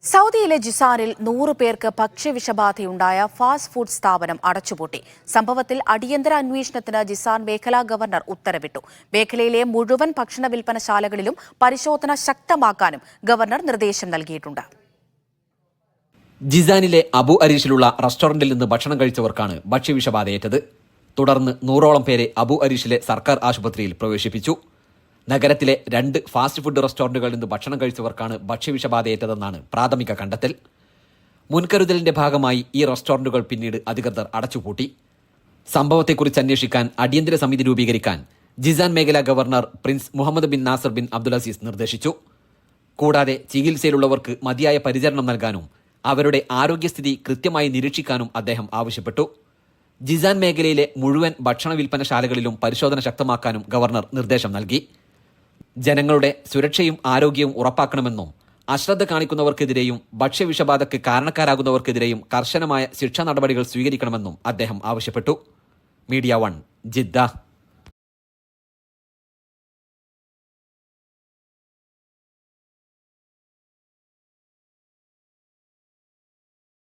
സൗദിയിലെ ജിസാനിൽ 100 പേർക്ക് ഭക്ഷ്യവിഷബാധയുണ്ടായ fast food സ്ഥാപനം അടച്ചുപൂട്ടി. സംഭവത്തിൽ അടിയന്തര അന്വേഷണത്തിന് ജിസാൻ മേഖലാ ഗവർണർ ഉത്തരവിട്ടു. മേഖലയിലെ മുഴുവൻ ഭക്ഷണ വിൽപ്പനശാലകളിലും പരിശോധന ശക്തമാക്കാനും ഗവർണർ നിർദ്ദേശം നൽകിയിട്ടുണ്ട്. ജിസാനിലെ അബു അരീഷിലുള്ള റെസ്റ്റോറന്റിൽ നിന്ന് ഭക്ഷണം കഴിച്ചവർക്കാണ് ഭക്ഷ്യവിഷബാധയേറ്റത്. തുടർന്ന് 100ഓളം പേരെ അബു അരീഷിലെ സർക്കാർ ആശുപത്രിയിൽ പ്രവേശിപ്പിച്ചു. നഗരത്തിലെ 2 ഫാസ്റ്റ് ഫുഡ് റെസ്റ്റോറന്റുകളിൽ നിന്ന് ഭക്ഷണം കഴിച്ചവർക്കാണ് ഭക്ഷ്യവിഷബാധയേറ്റതെന്നാണ് പ്രാഥമിക കണ്ടെത്തൽ. മുൻകരുതലിന്റെ ഭാഗമായി ഈ റെസ്റ്റോറന്റുകൾ പിന്നീട് അധികൃതർ അടച്ചുപൂട്ടി. സംഭവത്തെക്കുറിച്ച് അന്വേഷിക്കാൻ അടിയന്തര സമിതി രൂപീകരിക്കാൻ ജിസാൻ മേഖലാ governor prince Mohammed bin Nasser bin Abdul Aziz നിർദ്ദേശിച്ചു. കൂടാതെ ചികിത്സയിലുള്ളവർക്ക് മതിയായ പരിചരണം നൽകാനും അവരുടെ ആരോഗ്യസ്ഥിതി കൃത്യമായി നിരീക്ഷിക്കാനും അദ്ദേഹം ആവശ്യപ്പെട്ടു. ജിസാൻ മേഖലയിലെ മുഴുവൻ ഭക്ഷണ വിൽപ്പനശാലകളിലും പരിശോധന ശക്തമാക്കാനും ഗവർണർ നിർദ്ദേശം നൽകി. ജനങ്ങളുടെ സുരക്ഷയും ആരോഗ്യവും ഉറപ്പാക്കണമെന്നും അശ്രദ്ധ കാണിക്കുന്നവർക്കെതിരെയും ഭക്ഷ്യവിഷബാധയ്ക്ക് കാരണക്കാരാകുന്നവർക്കെതിരെയും കർശനമായ ശിക്ഷാ നടപടികൾ സ്വീകരിക്കണമെന്നും അദ്ദേഹം ആവശ്യപ്പെട്ടു. Media 1 Jeddah.